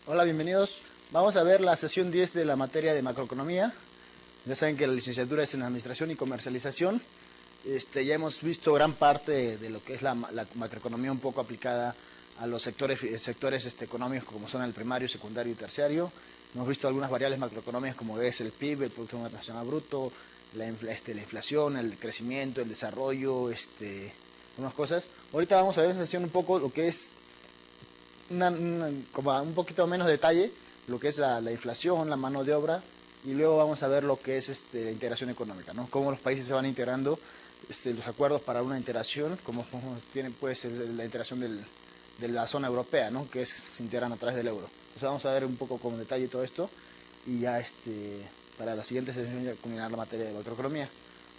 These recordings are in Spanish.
Hola, bienvenidos. Vamos a ver la sesión 10 de la materia de macroeconomía. Ya saben que la licenciatura es en Administración y Comercialización. Ya hemos visto gran parte de lo que es la macroeconomía un poco aplicada a los sectores económicos como son el primario, secundario y terciario. Hemos visto algunas variables macroeconómicas como es el PIB, el Producto Nacional Bruto, la inflación, el crecimiento, el desarrollo, unas cosas. Ahorita vamos a ver en esta sesión un poco lo que es como un poquito menos detalle, lo que es la inflación, la mano de obra, y luego vamos a ver lo que es la integración económica, ¿no? Cómo los países se van integrando, los acuerdos para una integración, como tienen pues la integración de la zona europea, ¿no? Que se integran a través del euro. Entonces vamos a ver un poco con detalle todo esto, y ya para la siguiente sesión ya culminar la materia de macroeconomía.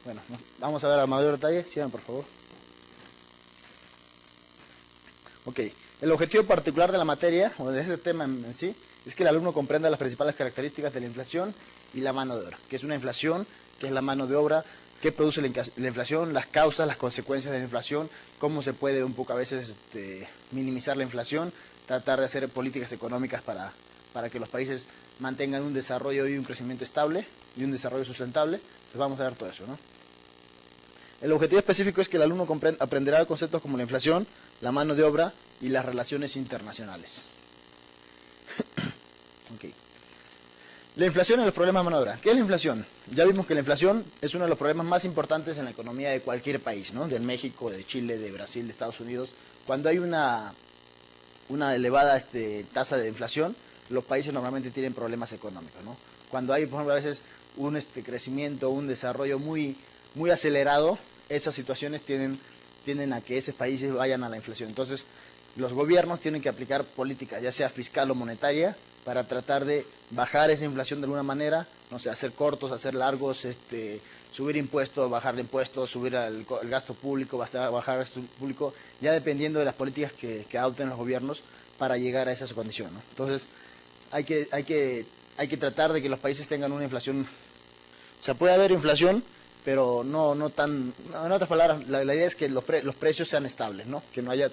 Bueno, vamos a ver a mayor detalle, sigan por favor. Ok, el objetivo particular de la materia, o de este tema en sí, es que el alumno comprenda las principales características de la inflación y la mano de obra. ¿Qué es una inflación? ¿Qué es la mano de obra? ¿Qué produce la inflación? Las causas, las consecuencias de la inflación, cómo se puede un poco a veces minimizar la inflación, tratar de hacer políticas económicas para que los países mantengan un desarrollo y un crecimiento estable y un desarrollo sustentable. Entonces vamos a ver todo eso, ¿no? El objetivo específico es que el alumno aprenderá conceptos como la inflación, la mano de obra y las relaciones internacionales. Okay. La inflación y los problemas de mano de obra. ¿Qué es la inflación? Ya vimos que la inflación es uno de los problemas más importantes en la economía de cualquier país, ¿no? De México, de Chile, de Brasil, de Estados Unidos. Cuando hay una elevada tasa de inflación, los países normalmente tienen problemas económicos, ¿no? Cuando hay, por ejemplo, a veces un crecimiento, un desarrollo muy acelerado, esas situaciones tienden a que esos países vayan a la inflación. Entonces, los gobiernos tienen que aplicar políticas, ya sea fiscal o monetaria, para tratar de bajar esa inflación de alguna manera, no sé, hacer cortos, hacer largos, subir impuestos, bajar impuestos, subir el gasto público, bajar el gasto público, ya dependiendo de las políticas que adopten los gobiernos para llegar a esa condición, ¿no? Entonces, hay que tratar de que los países tengan una inflación. O sea, puede haber inflación, pero no tan. En otras palabras, la idea es que los precios sean estables, ¿no? Que no haya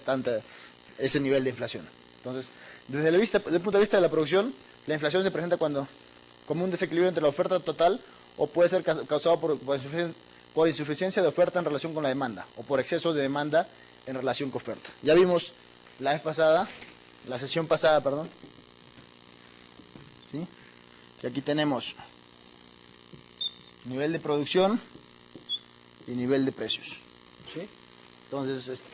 ese nivel de inflación. Entonces, desde el punto de vista de la producción, la inflación se presenta como un desequilibrio entre la oferta total, o puede ser causado por insuficiencia de oferta en relación con la demanda, o por exceso de demanda en relación con oferta. Ya vimos la sesión pasada, perdón, ¿sí? Que aquí tenemos nivel de producción y nivel de precios, ¿sí? Entonces,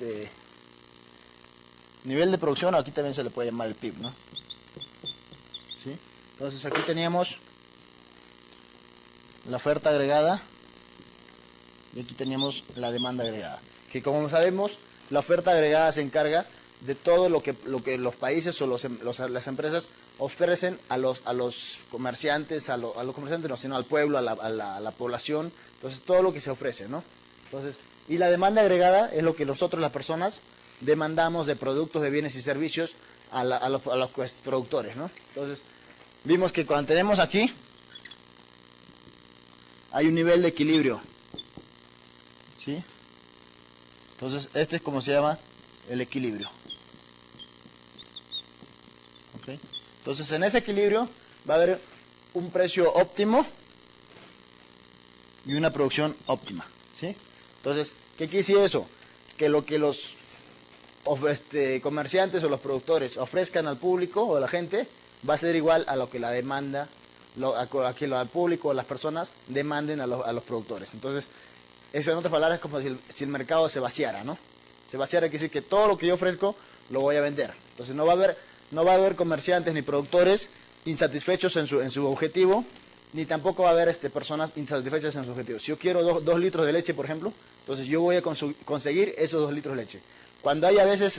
nivel de producción, aquí también se le puede llamar el PIB, ¿no? ¿Sí? Entonces aquí teníamos la oferta agregada y aquí teníamos la demanda agregada. Que como sabemos, la oferta agregada se encarga de todo lo que los países o las empresas ofrecen a los comerciantes, a los comerciantes no, sino al pueblo, a la población. Entonces todo lo que se ofrece, ¿no? Entonces, y la demanda agregada es lo que nosotros, las personas, demandamos de productos, de bienes y servicios a los productores, ¿no? Entonces, vimos que cuando tenemos aquí, hay un nivel de equilibrio, ¿sí? Entonces, este es como se llama el equilibrio. ¿Okay? Entonces, en ese equilibrio va a haber un precio óptimo y una producción óptima, ¿sí? Entonces, ¿qué quiere decir eso? Que lo que los comerciantes o los productores ofrezcan al público o a la gente va a ser igual a lo que la demanda, a que al público o las personas demanden a los productores. Entonces, eso en otras palabras es como si el mercado se vaciara, ¿no? Se vaciara quiere decir que todo lo que yo ofrezco lo voy a vender. Entonces no va a haber comerciantes ni productores insatisfechos en su objetivo, ni tampoco va a haber personas insatisfechas en su objetivo. Si yo quiero 2 litros de leche, por ejemplo, entonces yo voy a conseguir esos 2 litros de leche. Cuando hay a veces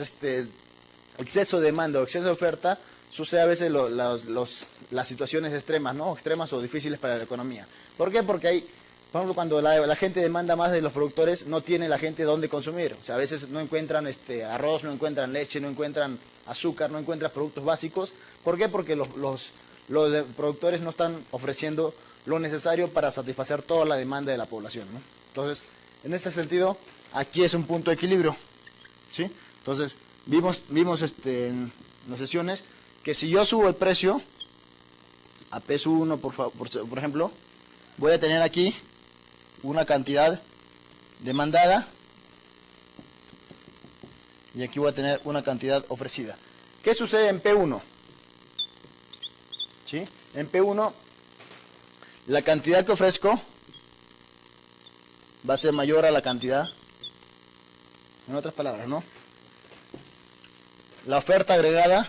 exceso de demanda o exceso de oferta, sucede a veces las situaciones extremas, ¿no? Extremas o difíciles para la economía. ¿Por qué? Porque por ejemplo, cuando la gente demanda más de los productores, no tiene la gente dónde consumir. O sea, a veces no encuentran arroz, no encuentran leche, no encuentran azúcar, no encuentran productos básicos. ¿Por qué? Porque los productores no están ofreciendo lo necesario para satisfacer toda la demanda de la población, ¿no? Entonces, en ese sentido, aquí es un punto de equilibrio, ¿sí? Entonces, vimos en las sesiones que si yo subo el precio a peso 1, por ejemplo, voy a tener aquí una cantidad demandada y aquí voy a tener una cantidad ofrecida. ¿Qué sucede en P1? ¿Sí? En P1 la cantidad que ofrezco va a ser mayor a la cantidad, en otras palabras, ¿no? La oferta agregada,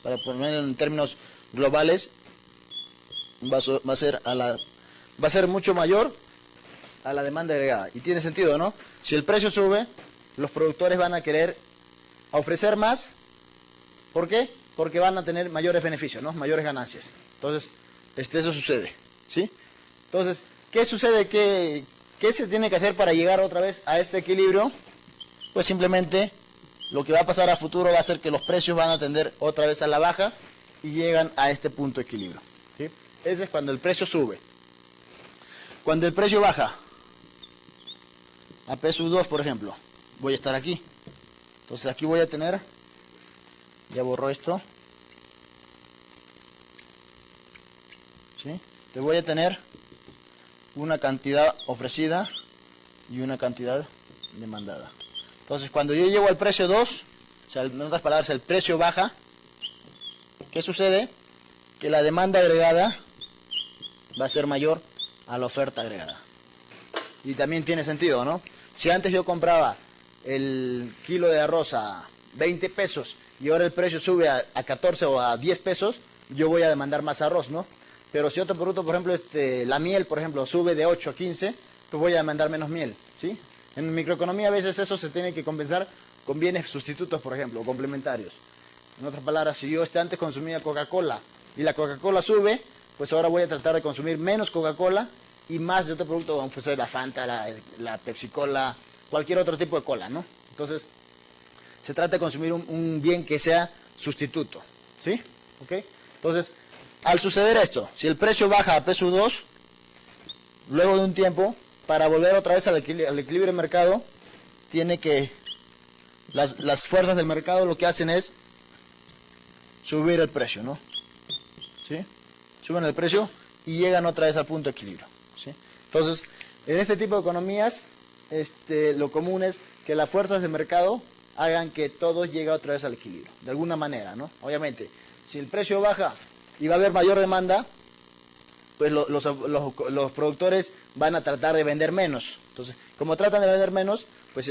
para ponerlo en términos globales, va a ser mucho mayor a la demanda agregada. Y tiene sentido, ¿no? Si el precio sube, los productores van a querer ofrecer más. ¿Por qué? Porque van a tener mayores beneficios, ¿no? Mayores ganancias. Entonces, eso sucede, ¿sí? Entonces, ¿qué sucede? ¿Qué se tiene que hacer para llegar otra vez a este equilibrio? Pues simplemente lo que va a pasar a futuro va a ser que los precios van a tender otra vez a la baja y llegan a este punto de equilibrio, ¿sí? Ese es cuando el precio sube. Cuando el precio baja a peso 2, por ejemplo, voy a estar aquí. Entonces aquí voy a tener, ya borro esto, ¿sí? Te voy a tener una cantidad ofrecida y una cantidad demandada. Entonces cuando yo llego al precio 2, o sea, en otras palabras, el precio baja, ¿qué sucede? Que la demanda agregada va a ser mayor a la oferta agregada. Y también tiene sentido, ¿no? Si antes yo compraba el kilo de arroz a 20 pesos y ahora el precio sube a 14 o a 10 pesos, yo voy a demandar más arroz, ¿no? Pero si otro producto, por ejemplo, la miel, por ejemplo, sube de 8 a 15, pues voy a demandar menos miel, ¿sí? En microeconomía a veces eso se tiene que compensar con bienes sustitutos, por ejemplo, o complementarios. En otras palabras, si yo antes consumía Coca-Cola y la Coca-Cola sube, pues ahora voy a tratar de consumir menos Coca-Cola y más de otro producto, como puede ser la Fanta, la Pepsi-Cola, cualquier otro tipo de cola, ¿no? Entonces, se trata de consumir un bien que sea sustituto, ¿sí? ¿Ok? Entonces, al suceder esto, si el precio baja a peso 2, luego de un tiempo, para volver otra vez al equilibrio del mercado, tiene que, las fuerzas del mercado lo que hacen es subir el precio, ¿no? ¿Sí? Suben el precio y llegan otra vez al punto de equilibrio, ¿sí? Entonces, en este tipo de economías, lo común es que las fuerzas del mercado hagan que todo llegue otra vez al equilibrio, de alguna manera, ¿no? Obviamente, si el precio baja y va a haber mayor demanda, pues los productores van a tratar de vender menos. Entonces, como tratan de vender menos, pues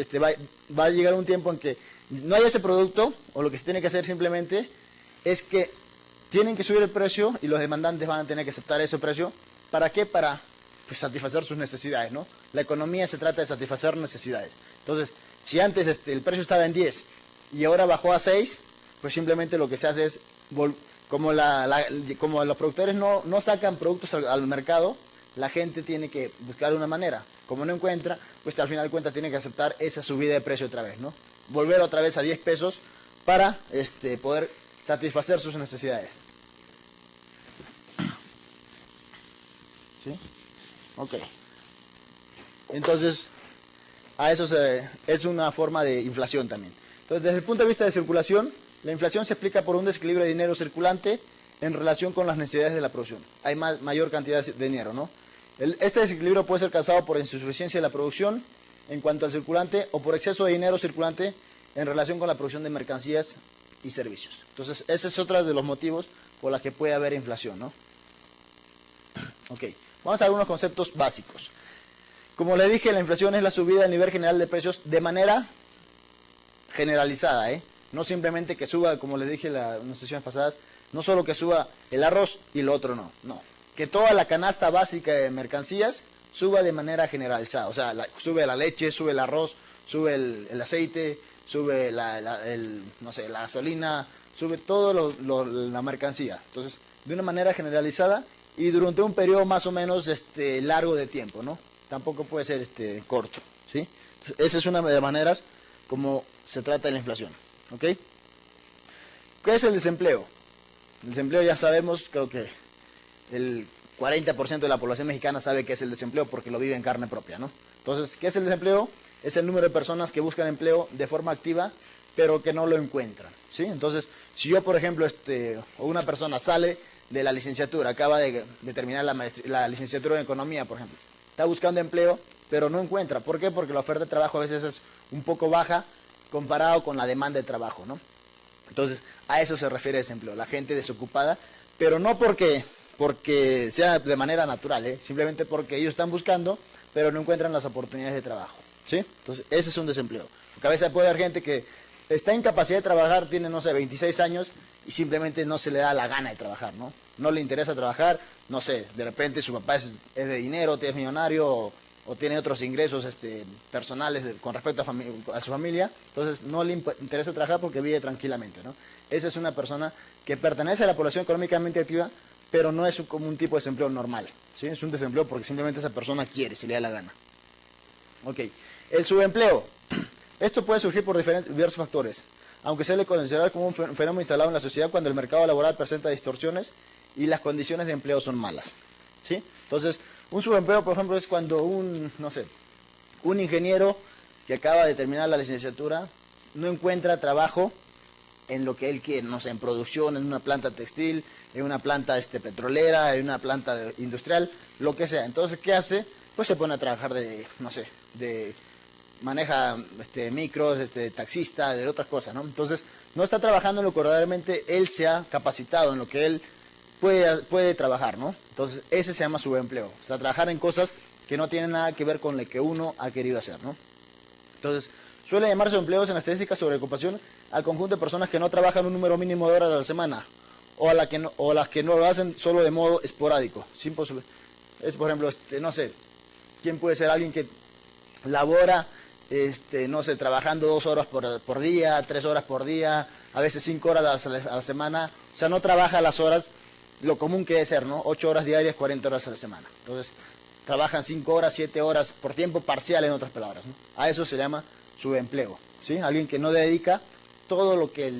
va a llegar un tiempo en que no hay ese producto, o lo que se tiene que hacer simplemente es que tienen que subir el precio y los demandantes van a tener que aceptar ese precio. ¿Para qué? Para pues, satisfacer sus necesidades, ¿no? La economía se trata de satisfacer necesidades. Entonces, si antes el precio estaba en 10 y ahora bajó a 6, pues simplemente lo que se hace es, como los productores no sacan productos al mercado, la gente tiene que buscar una manera. Como no encuentra, pues al final de cuentas tiene que aceptar esa subida de precio otra vez, ¿no? Volver otra vez a 10 pesos para poder satisfacer sus necesidades. ¿Sí? Ok. Entonces, eso es una forma de inflación también. Entonces, desde el punto de vista de circulación, la inflación se explica por un desequilibrio de dinero circulante en relación con las necesidades de la producción. Hay mayor cantidad de dinero, ¿no? Este desequilibrio puede ser causado por insuficiencia de la producción en cuanto al circulante o por exceso de dinero circulante en relación con la producción de mercancías y servicios. Entonces, ese es otro de los motivos por los que puede haber inflación, ¿no? Ok, vamos a ver algunos conceptos básicos. Como le dije, la inflación es la subida del nivel general de precios de manera generalizada, no simplemente que suba, como les dije en las sesiones pasadas, no solo que suba el arroz y lo otro no, que toda la canasta básica de mercancías suba de manera generalizada, o sea, sube la leche, sube el arroz, sube el aceite, sube no sé, la gasolina, sube todo la mercancía. Entonces, de una manera generalizada y durante un periodo más o menos largo de tiempo, ¿no? Tampoco puede ser corto, ¿sí? Esa es una de las maneras como se trata de la inflación, ¿ok? ¿Qué es el desempleo? El desempleo ya sabemos, creo que el 40% de la población mexicana sabe qué es el desempleo porque lo vive en carne propia, ¿no? Entonces, ¿qué es el desempleo? Es el número de personas que buscan empleo de forma activa pero que no lo encuentran, ¿sí? Entonces, si yo, por ejemplo, o una persona sale de la licenciatura, acaba de terminar la licenciatura en economía, por ejemplo, está buscando empleo, pero no encuentra. ¿Por qué? Porque la oferta de trabajo a veces es un poco baja comparado con la demanda de trabajo, ¿no? Entonces, a eso se refiere desempleo, la gente desocupada, pero no porque sea de manera natural, simplemente porque ellos están buscando, pero no encuentran las oportunidades de trabajo, ¿sí? Entonces, ese es un desempleo. Porque a veces puede haber gente que está en capacidad de trabajar, tiene, no sé, 26 años y simplemente no se le da la gana de trabajar, ¿no? No le interesa trabajar, no sé, de repente su papá es de dinero, es millonario o tiene otros ingresos personales con respecto a su familia, entonces no le interesa trabajar porque vive tranquilamente, ¿no? Esa es una persona que pertenece a la población económicamente activa, pero no es como un tipo de desempleo normal, ¿sí? Es un desempleo porque simplemente esa persona quiere, se le da la gana. Ok, el subempleo. Esto puede surgir por diversos factores, aunque se le considera como un fenómeno instalado en la sociedad cuando el mercado laboral presenta distorsiones y las condiciones de empleo son malas, ¿sí? Entonces, un subempleo, por ejemplo, es cuando no sé, un ingeniero que acaba de terminar la licenciatura no encuentra trabajo en lo que él quiere, no sé, en producción, en una planta textil, en una planta petrolera, en una planta industrial, lo que sea. Entonces, ¿qué hace? Pues se pone a trabajar no sé, maneja micros, taxista, de otras cosas, ¿no? Entonces, no está trabajando en lo que verdaderamente él se ha capacitado, en lo que él puede trabajar, ¿no? Entonces, ese se llama subempleo, o sea, trabajar en cosas que no tienen nada que ver con lo que uno ha querido hacer, ¿no? Entonces, suele llamarse empleos en las estadísticas sobre ocupación al conjunto de personas que no trabajan un número mínimo de horas a la semana, o las que no lo hacen solo de modo esporádico. Es, por ejemplo, no sé, ¿quién puede ser alguien que labora, no sé, trabajando 2 horas por día, 3 horas por día, a veces 5 horas a la semana? O sea, no trabaja las horas, lo común que debe ser, ¿no? 8 horas diarias, 40 horas a la semana. Entonces, trabajan 5 horas, 7 horas por tiempo parcial, en otras palabras, ¿no? A eso se llama subempleo, ¿sí? Alguien que no dedica todo lo que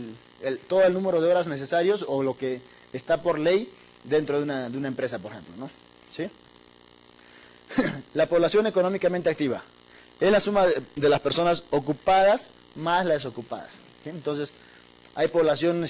todo el número de horas necesarios o lo que está por ley dentro de una empresa, por ejemplo, ¿no? ¿Sí? La población económicamente activa es la suma de las personas ocupadas más las desocupadas, ¿sí? Entonces, hay población,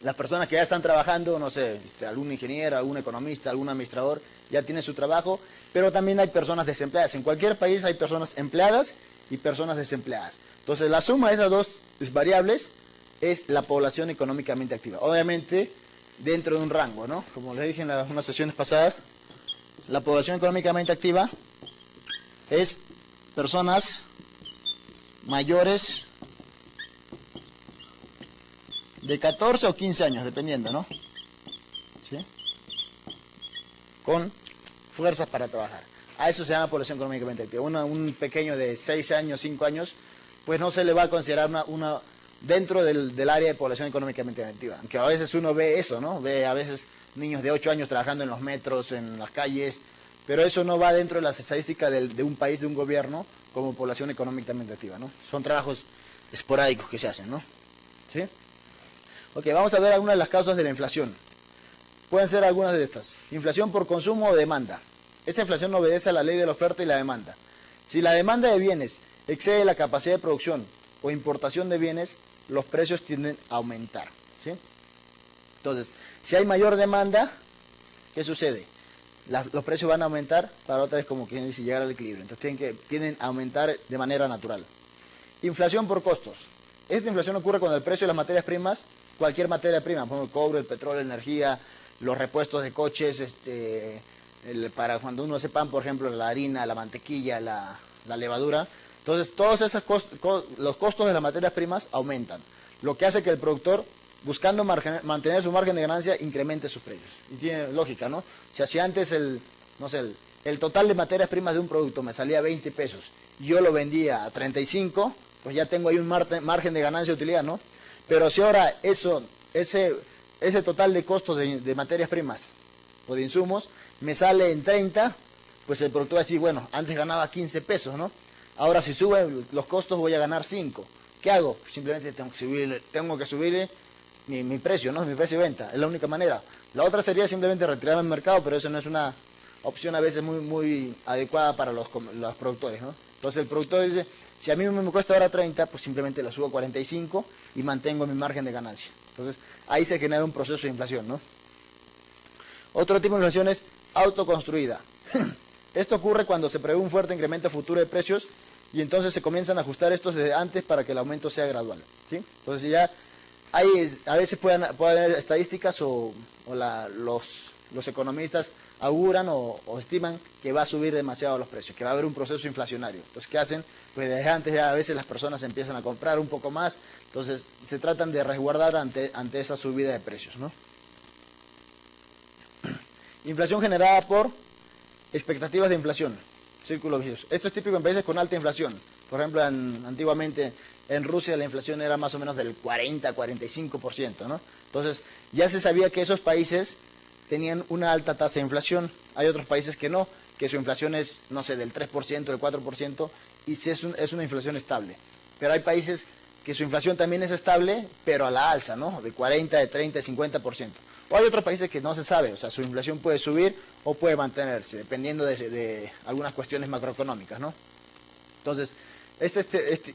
las personas que ya están trabajando, no sé, algún ingeniero, algún economista, algún administrador, ya tiene su trabajo, pero también hay personas desempleadas. En cualquier país hay personas empleadas y personas desempleadas. Entonces, la suma de esas dos variables es la población económicamente activa. Obviamente, dentro de un rango, ¿no? Como les dije en unas sesiones pasadas, la población económicamente activa es personas mayores de 14 o 15 años, dependiendo, ¿no? ¿Sí? Con fuerzas para trabajar. A eso se llama población económicamente activa. Un pequeño de 6 años, 5 años, pues no se le va a considerar dentro del área de población económicamente activa. Aunque a veces uno ve eso, ¿no? Ve a veces niños de 8 años trabajando en los metros, en las calles, pero eso no va dentro de las estadísticas de un país, de un gobierno, como población económicamente activa, ¿no? Son trabajos esporádicos que se hacen, ¿no? ¿Sí? Ok, vamos a ver algunas de las causas de la inflación. Pueden ser algunas de estas. Inflación por consumo o demanda. Esta inflación obedece a la ley de la oferta y la demanda. Si la demanda de bienes excede la capacidad de producción o importación de bienes, los precios tienden a aumentar, ¿sí? Entonces, si hay mayor demanda, ¿qué sucede? Los precios van a aumentar, para otra vez como quien dice, llegar al equilibrio. Entonces tienden a aumentar de manera natural. Inflación por costos. Esta inflación ocurre cuando el precio de las materias primas, cualquier materia prima, como el cobre, el petróleo, la energía, los repuestos de coches, para cuando uno hace pan, por ejemplo, la harina, la mantequilla, la levadura. Entonces, todos los costos de las materias primas aumentan, lo que hace que el productor, buscando mantener su margen de ganancia, incremente sus precios. Y tiene lógica, ¿no? O sea, si antes no sé, el total de materias primas de un producto me salía 20 pesos y yo lo vendía a 35, pues ya tengo ahí un margen de ganancia y utilidad, ¿no? Pero si ahora ese total de costos de materias primas o de insumos me sale en 30, pues el productor va a decir, bueno, antes ganaba 15 pesos, ¿no? Ahora si suben los costos voy a ganar 5. ¿Qué hago? Simplemente tengo que subirle mi precio, ¿no? Mi precio de venta. Es la única manera. La otra sería simplemente retirarme del mercado, pero eso no es una opción a veces muy, muy adecuada para los productores, ¿no? Entonces el productor dice, si a mí me cuesta ahora 30, pues simplemente lo subo a 45 y mantengo mi margen de ganancia. Entonces ahí se genera un proceso de inflación, ¿no? Otro tipo de inflación es autoconstruida. Esto ocurre cuando se prevé un fuerte incremento futuro de precios y entonces se comienzan a ajustar estos desde antes para que el aumento sea gradual, ¿sí? Entonces ya a veces puede haber estadísticas los economistas auguran o estiman que va a subir demasiado los precios, que va a haber un proceso inflacionario. Entonces, ¿qué hacen? Pues desde antes ya a veces las personas empiezan a comprar un poco más, entonces se tratan de resguardar ante esa subida de precios, ¿no? Inflación generada por expectativas de inflación, círculo vicioso. Esto es típico en países con alta inflación. Por ejemplo, antiguamente en Rusia la inflación era más o menos del 40-45%, ¿no? Entonces, ya se sabía que esos países tenían una alta tasa de inflación. Hay otros países que no, que su inflación es, no sé, del 3%, del 4%, y sí es una inflación estable. Pero hay países que su inflación también es estable, pero a la alza, ¿no? De 40, de 30, de 50%. O hay otros países que no se sabe, o sea, su inflación puede subir o puede mantenerse, dependiendo de algunas cuestiones macroeconómicas, ¿no? Entonces,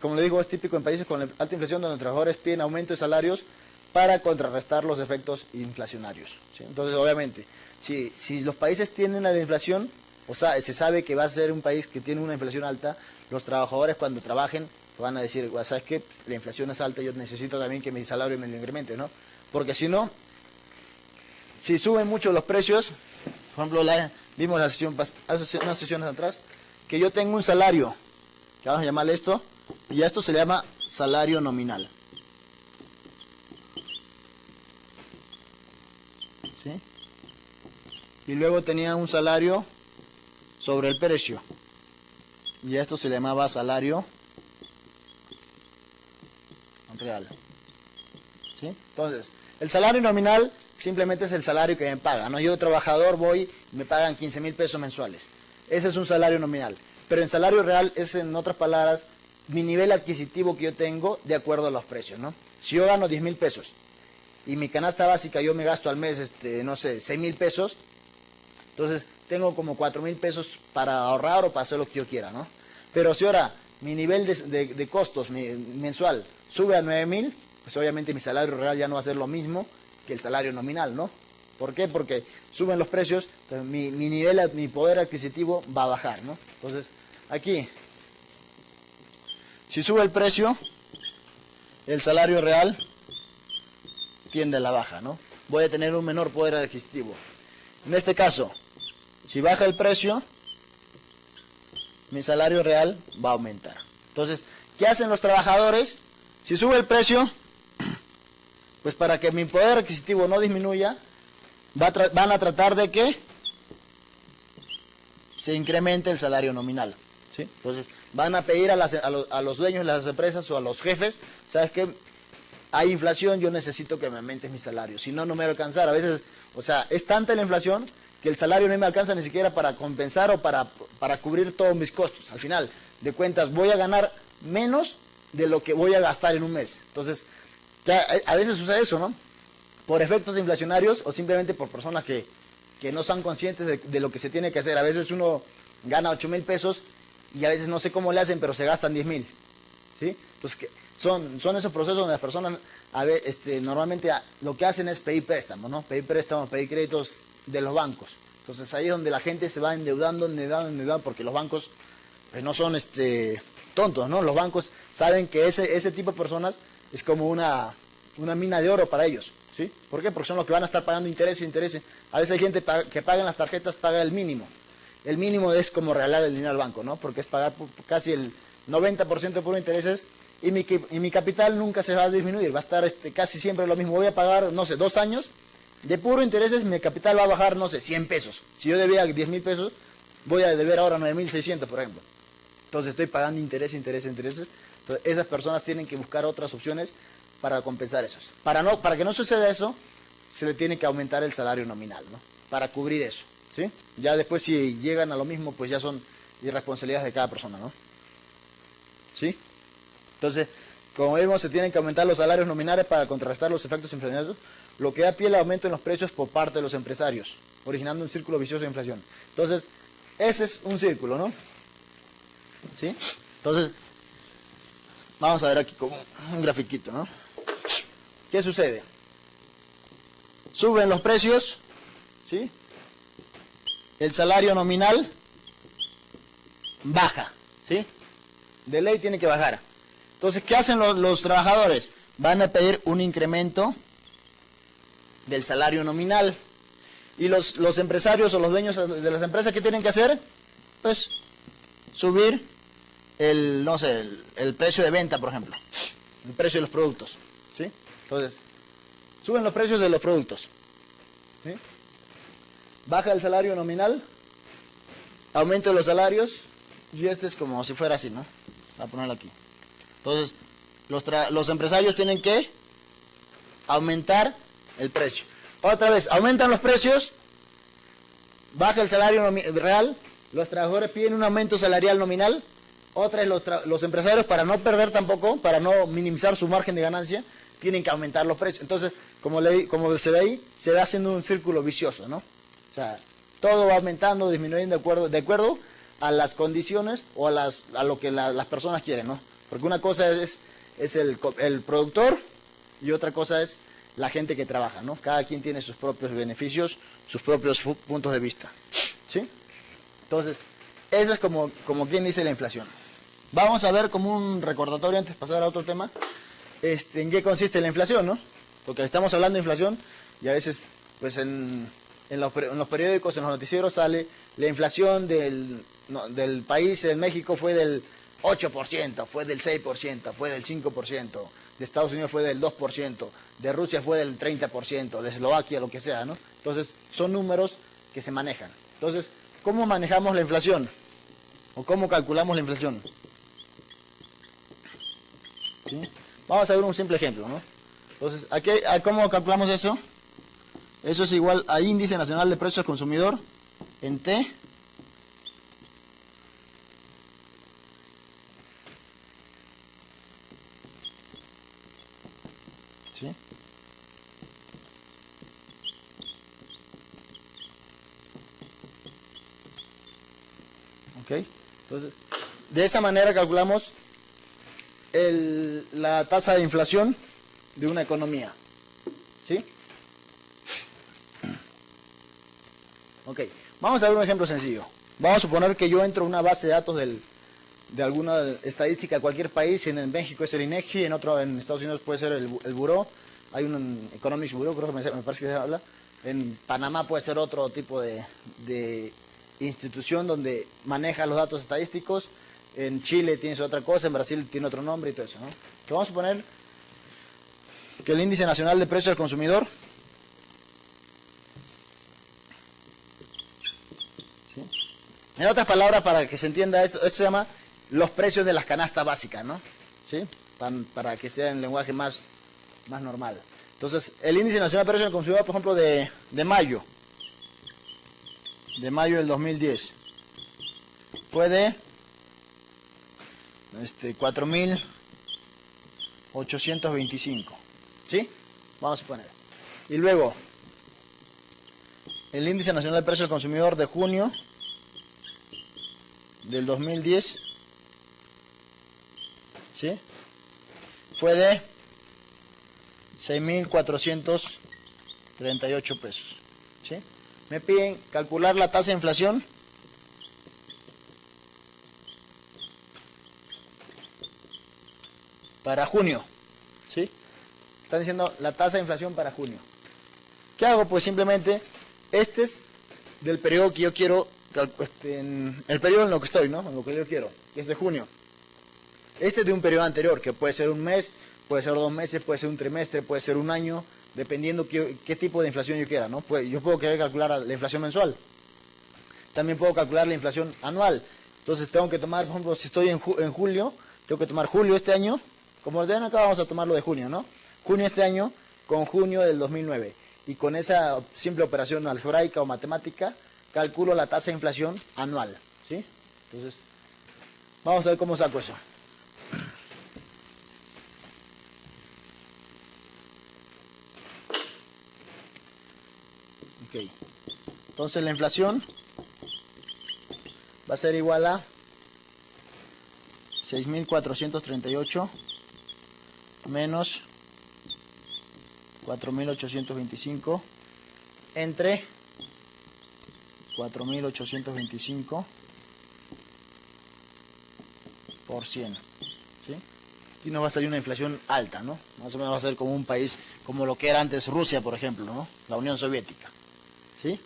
como le digo, es típico en países con alta inflación donde los trabajadores piden aumento de salarios para contrarrestar los efectos inflacionarios, ¿sí? Entonces, obviamente, si los países tienen la inflación, o sea, se sabe que va a ser un país que tiene una inflación alta, los trabajadores cuando trabajen van a decir, ¿sabes qué? La inflación es alta, yo necesito también que mi salario me lo incremente, ¿no? Porque si no, si suben mucho los precios, por ejemplo, vimos hace unas sesiones atrás, que yo tengo un salario, que vamos a llamarle esto, y a esto se le llama salario nominal. ¿Sí? Y luego tenía un salario sobre el precio, y a esto se le llamaba salario real. ¿Sí? Entonces, el salario nominal simplemente es el salario que me pagan, ¿no? Yo trabajador voy y me pagan 15,000 pesos mensuales. Ese es un salario nominal. Pero en salario real es, en otras palabras, mi nivel adquisitivo que yo tengo de acuerdo a los precios, ¿no? Si yo gano 10,000 pesos y mi canasta básica yo me gasto al mes, no sé, 6,000 pesos, entonces tengo como 4,000 pesos para ahorrar o para hacer lo que yo quiera, ¿no? Pero si ahora mi nivel de costos mensual sube a 9,000, pues obviamente mi salario real ya no va a ser lo mismo que el salario nominal, ¿no? ¿Por qué? Porque suben los precios, entonces mi poder adquisitivo va a bajar, ¿no? Entonces, aquí, si sube el precio, el salario real tiende a la baja, ¿no? Voy a tener un menor poder adquisitivo. En este caso, si baja el precio, mi salario real va a aumentar. Entonces, ¿qué hacen los trabajadores? Si sube el precio, pues para que mi poder adquisitivo no disminuya, van a tratar de que se incremente el salario nominal, ¿sí? Entonces, van a pedir a los dueños de las empresas o a los jefes, ¿sabes qué? Hay inflación, yo necesito que me aumentes mi salario, si no, no me va a alcanzar. A veces, o sea, es tanta la inflación que el salario no me alcanza ni siquiera para compensar o para cubrir todos mis costos. Al final de cuentas, voy a ganar menos de lo que voy a gastar en un mes. Entonces, a veces sucede eso, ¿no? Por efectos inflacionarios o simplemente por personas que no son conscientes de lo que se tiene que hacer. A veces uno gana 8,000 pesos y a veces no sé cómo le hacen, pero se gastan 10,000, ¿sí? Entonces, son esos procesos donde las personas normalmente lo que hacen es pedir préstamos, ¿no? Pedir préstamos, pedir créditos de los bancos. Entonces ahí es donde la gente se va endeudando, porque los bancos pues, no son tontos, ¿no? Los bancos saben que ese tipo de personas es como una mina de oro para ellos, ¿sí? ¿Por qué? Porque son los que van a estar pagando intereses. A veces hay gente que paga en las tarjetas, paga el mínimo. El mínimo es como regalar el dinero al banco, ¿no? Porque es pagar casi el 90% de puro intereses y mi capital nunca se va a disminuir, va a estar casi siempre lo mismo. Voy a pagar, no sé, 2 años de puro intereses, mi capital va a bajar, no sé, 100 pesos. Si yo debía 10,000 pesos, voy a deber ahora 9,600, por ejemplo. Entonces estoy pagando intereses. Entonces esas personas tienen que buscar otras opciones para compensar esos. Para que no suceda eso, se le tiene que aumentar el salario nominal, ¿no? Para cubrir eso, ¿sí? Ya después si llegan a lo mismo, pues ya son irresponsabilidades de cada persona, ¿no? ¿Sí? Entonces, como vemos, se tienen que aumentar los salarios nominales para contrarrestar los efectos inflacionarios, lo que da pie al aumento en los precios por parte de los empresarios, originando un círculo vicioso de inflación. Entonces, ese es un círculo, ¿no? ¿sí? Entonces, vamos a ver aquí como un grafiquito, ¿no? ¿Qué sucede? Suben los precios, ¿sí? El salario nominal baja, ¿sí? De ley tiene que bajar. Entonces, ¿qué hacen los trabajadores? Van a pedir un incremento del salario nominal. Y los empresarios o los dueños de las empresas, ¿qué tienen que hacer? Pues subir no sé, el precio de venta, por ejemplo. El precio de los productos, ¿sí? Entonces, suben los precios de los productos, ¿sí? Baja el salario nominal, aumento de los salarios, y este es como si fuera así, ¿no? Voy a ponerlo aquí. Entonces, los empresarios tienen que aumentar el precio. Otra vez, aumentan los precios, baja el salario real, los trabajadores piden un aumento salarial nominal. Otra es los empresarios, para no perder tampoco, para no minimizar su margen de ganancia, tienen que aumentar los precios. Entonces, como se ve ahí, se va haciendo un círculo vicioso, ¿no? O sea, todo va aumentando, disminuyendo de acuerdo a las condiciones o a lo que las personas quieren, ¿no? Porque una cosa es el productor y otra cosa es la gente que trabaja, ¿no? Cada quien tiene sus propios beneficios, sus propios puntos de vista, ¿sí? Entonces, eso es como quien dice la inflación. Vamos a ver como un recordatorio antes de pasar a otro tema, en qué consiste la inflación, ¿no? Porque estamos hablando de inflación y a veces, pues en los periódicos, en los noticieros sale la inflación del país, en México fue del 8%, fue del 6%, fue del 5%, de Estados Unidos fue del 2%, de Rusia fue del 30%, de Eslovaquia, lo que sea, ¿no? Entonces, son números que se manejan. Entonces, ¿cómo manejamos la inflación? ¿O cómo calculamos la inflación? ¿Sí? Vamos a ver un simple ejemplo, ¿no? Entonces, ¿cómo calculamos eso? Eso es igual a índice nacional de precios al consumidor en T ¿sí? ¿Ok? Entonces, de esa manera calculamos la tasa de inflación de una economía, ¿sí? Ok, vamos a ver un ejemplo sencillo. Vamos a suponer que yo entro a una base de datos de alguna estadística de cualquier país. En México es el INEGI, en Estados Unidos puede ser el Buró, hay un Economics Bureau, creo que me parece que se habla. En Panamá puede ser otro tipo de institución donde maneja los datos estadísticos. En Chile tiene otra cosa, en Brasil tiene otro nombre y todo eso, ¿no? Entonces vamos a suponer que el índice nacional de precios al consumidor, ¿sí? En otras palabras, para que se entienda esto se llama los precios de las canastas básicas, ¿no? ¿Sí? Para que sea en lenguaje más normal. Entonces, el índice nacional de precios al consumidor, por ejemplo, de mayo del 2010, fue de 4.825, ¿sí? Vamos a suponer. Y luego, el índice nacional de precios al consumidor de junio del 2010, ¿sí? Fue de 6.438 pesos, ¿sí? Me piden calcular la tasa de inflación para junio, ¿sí? Están diciendo la tasa de inflación para junio. ¿Qué hago? Pues simplemente, este es del periodo que yo quiero, el periodo en lo que estoy, ¿no? En lo que yo quiero, que es de junio. Este es de un periodo anterior, que puede ser un mes, puede ser 2 meses, puede ser un trimestre, puede ser un año, dependiendo qué tipo de inflación yo quiera, ¿no? Pues yo puedo querer calcular la inflación mensual. También puedo calcular la inflación anual. Entonces tengo que tomar, por ejemplo, si estoy en julio, tengo que tomar julio este año. Como ven acá, vamos a tomarlo de junio, ¿no? Junio este año con junio del 2009. Y con esa simple operación algebraica o matemática, calculo la tasa de inflación anual, ¿sí? Entonces, vamos a ver cómo saco eso. Ok. Entonces la inflación va a ser igual a 6.438 menos 4.825 entre 4.825 por 100, ¿sí? Aquí nos va a salir una inflación alta, ¿no? Más o menos va a ser como un país, como lo que era antes Rusia, por ejemplo, ¿no? La Unión Soviética, ¿sí?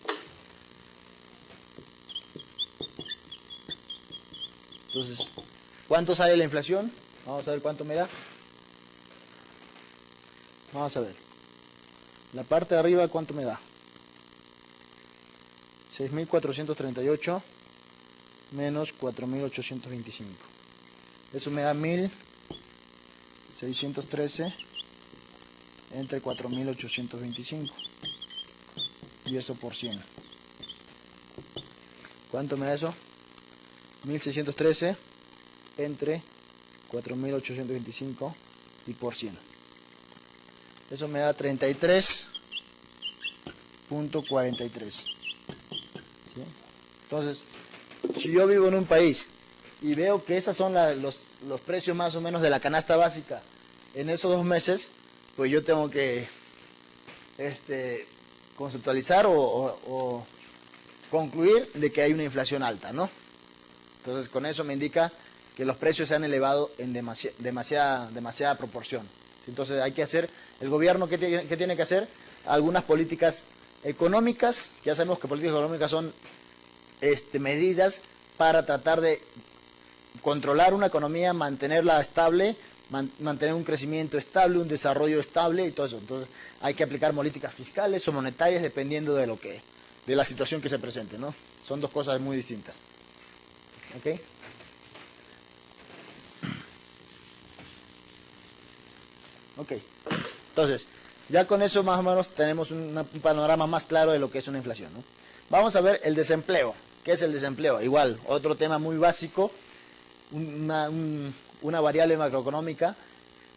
Entonces, ¿cuánto sale la inflación? Vamos a ver cuánto me da. Vamos a ver. La parte de arriba, ¿cuánto me da? 6.438 menos 4.825. Eso me da 1.613 entre 4.825. Y eso por 100. ¿Cuánto me da eso? 1.613 entre 4.825 y por 100. Eso me da 33.43. ¿Sí? Entonces, si yo vivo en un país y veo que esos son los precios más o menos de la canasta básica en esos 2 meses, pues yo tengo que conceptualizar o concluir de que hay una inflación alta, ¿no? Entonces, con eso me indica que los precios se han elevado en demasiada proporción. Entonces, hay que hacer, el gobierno, ¿qué tiene que hacer? Algunas políticas económicas, ya sabemos que políticas económicas son medidas para tratar de controlar una economía, mantenerla estable, mantener un crecimiento estable, un desarrollo estable y todo eso. Entonces, hay que aplicar políticas fiscales o monetarias dependiendo de de la situación que se presente, ¿no? Son dos cosas muy distintas. ¿Ok? Ok. Entonces, ya con eso más o menos tenemos un panorama más claro de lo que es una inflación, ¿no? Vamos a ver el desempleo. ¿Qué es el desempleo? Igual, otro tema muy básico, una variable macroeconómica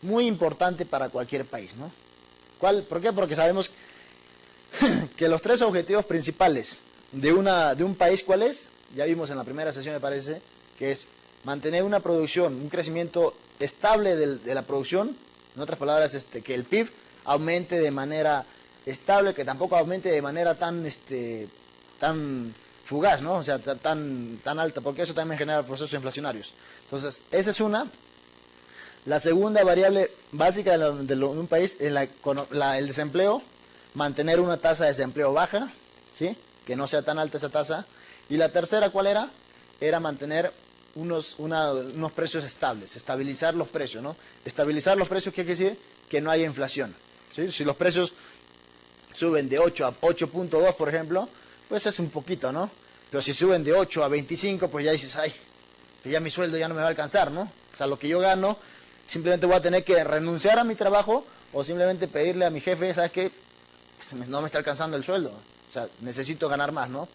muy importante para cualquier país, ¿no? ¿Por qué? Porque sabemos que los 3 objetivos principales de un país, ¿cuál es? Ya vimos en la primera sesión, me parece, que es mantener una producción, un crecimiento estable de la producción, en otras palabras, que el PIB aumente de manera estable, que tampoco aumente de manera tan fugaz, ¿no? O sea, tan alta, porque eso también genera procesos inflacionarios. Entonces, esa es una. La segunda variable básica de un país es el desempleo, mantener una tasa de desempleo baja, ¿sí? Que no sea tan alta esa tasa. Y la tercera, ¿cuál era? Era mantener unos precios estables, estabilizar los precios, ¿no? Estabilizar los precios, ¿qué quiere decir? Que no haya inflación, ¿sí? Si los precios suben de 8 a 8.2, por ejemplo, pues es un poquito, ¿no? Pero si suben de 8 a 25, pues ya dices, ay, ya mi sueldo ya no me va a alcanzar, ¿no? O sea, lo que yo gano, simplemente voy a tener que renunciar a mi trabajo o simplemente pedirle a mi jefe, ¿sabes qué? Pues no me está alcanzando el sueldo, o sea, necesito ganar más, ¿no?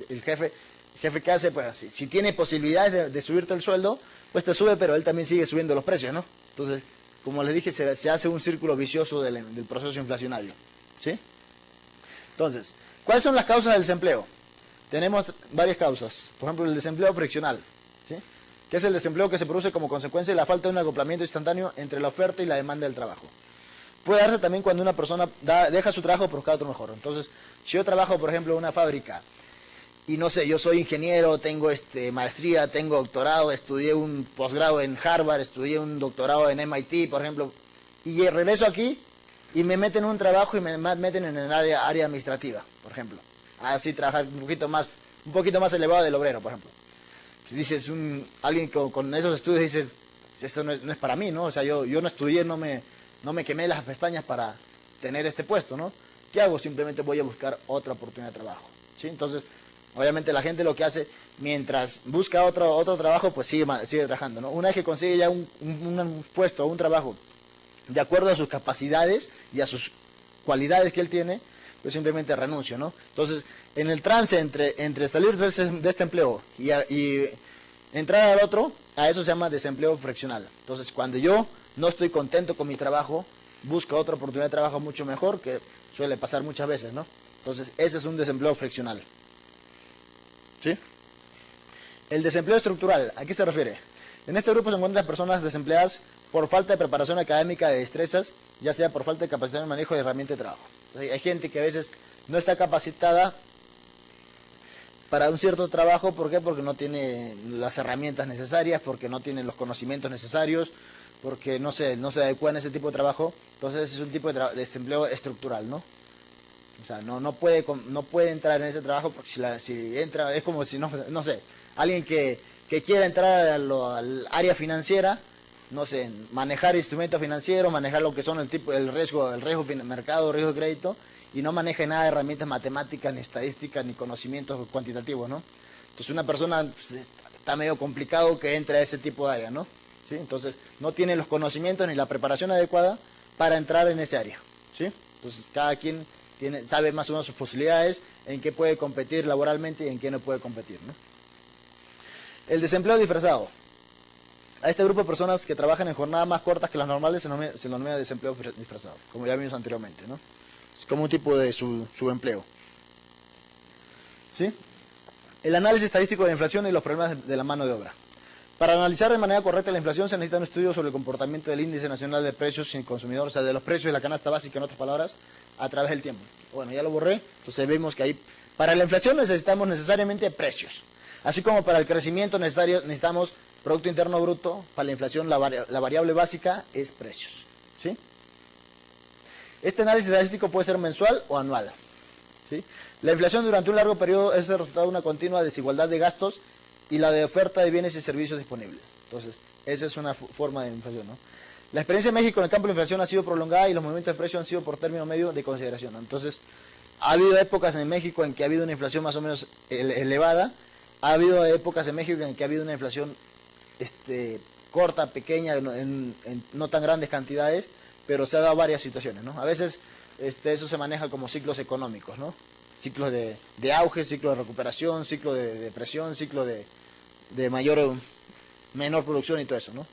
El jefe ¿qué hace? Pues si tiene posibilidades de subirte el sueldo, pues te sube, pero él también sigue subiendo los precios, ¿no? Entonces, como les dije, se hace un círculo vicioso del proceso inflacionario, ¿sí? Entonces, ¿cuáles son las causas del desempleo? Tenemos varias causas. Por ejemplo, el desempleo friccional, ¿sí? Que es el desempleo que se produce como consecuencia de la falta de un acoplamiento instantáneo entre la oferta y la demanda del trabajo. Puede darse también cuando una persona deja su trabajo por buscar otro mejor. Entonces, si yo trabajo, por ejemplo, en una fábrica y no sé, yo soy ingeniero, tengo maestría, tengo doctorado, estudié un posgrado en Harvard, estudié un doctorado en MIT, por ejemplo, y regreso aquí y me meten en un trabajo y me meten en el área administrativa, por ejemplo. Así trabajar un poquito más elevado del obrero, por ejemplo. Si dices, alguien con esos estudios dices, esto no es para mí, ¿no? O sea, yo no estudié, no me quemé las pestañas para tener este puesto, ¿no? ¿Qué hago? Simplemente voy a buscar otra oportunidad de trabajo, ¿sí? Entonces, obviamente la gente lo que hace, mientras busca otro trabajo, pues sigue trabajando, ¿no? Una vez que consigue ya un puesto o un trabajo de acuerdo a sus capacidades y a sus cualidades que él tiene, pues simplemente renuncio, ¿no? Entonces, en el trance entre salir de este empleo y entrar al otro, a eso se llama desempleo friccional. Entonces, cuando yo no estoy contento con mi trabajo, busco otra oportunidad de trabajo mucho mejor, que suele pasar muchas veces, ¿no? Entonces, ese es un desempleo friccional. ¿Sí? El desempleo estructural, ¿a qué se refiere? En este grupo se encuentran personas desempleadas por falta de preparación académica, de destrezas, ya sea por falta de capacidad de manejo de herramientas de trabajo. Entonces, hay gente que a veces no está capacitada para un cierto trabajo. ¿Por qué? Porque no tiene las herramientas necesarias, porque no tiene los conocimientos necesarios, porque no se adecúan a ese tipo de trabajo. Entonces es un tipo de desempleo estructural, ¿no? O sea, no puede entrar en ese trabajo, porque si entra, es como si, no sé, alguien que quiera entrar al área financiera, no sé, manejar instrumentos financieros, manejar lo que son el riesgo mercado, riesgo de crédito, y no maneja nada de herramientas matemáticas, ni estadísticas, ni conocimientos cuantitativos, ¿no? Entonces una persona, pues, está medio complicado que entre a ese tipo de área, ¿no? ¿Sí? Entonces no tiene los conocimientos ni la preparación adecuada para entrar en ese área, ¿sí? Entonces cada quien sabe más o menos sus posibilidades, en qué puede competir laboralmente y en qué no puede competir, ¿no? El desempleo disfrazado. A este grupo de personas que trabajan en jornadas más cortas que las normales se lo denomina desempleo disfrazado, como ya vimos anteriormente, ¿no? Es como un tipo de subempleo. ¿Sí? El análisis estadístico de la inflación y los problemas de la mano de obra. Para analizar de manera correcta la inflación se necesita un estudio sobre el comportamiento del índice nacional de precios sin consumidor, o sea, de los precios de la canasta básica, en otras palabras, a través del tiempo. Bueno, ya lo borré, entonces vemos que ahí, para la inflación necesitamos necesariamente precios. Así como para el crecimiento necesitamos Producto Interno Bruto, para la inflación la variable básica es precios, ¿sí? Este análisis estadístico puede ser mensual o anual, ¿sí? La inflación durante un largo periodo es el resultado de una continua desigualdad de gastos y la de oferta de bienes y servicios disponibles. Entonces, esa es una forma de inflación, ¿no? La experiencia de México en el campo de la inflación ha sido prolongada y los movimientos de precios han sido por término medio de consideración, ¿no? Entonces, ha habido épocas en México en que ha habido una inflación más o menos elevada, ha habido épocas en México en que ha habido una inflación corta, pequeña, en no tan grandes cantidades, pero se ha dado varias situaciones, ¿no? A veces eso se maneja como ciclos económicos, ¿no? Ciclos de auge, ciclo de recuperación, ciclo de depresión, ciclo de menor producción y todo eso, ¿no?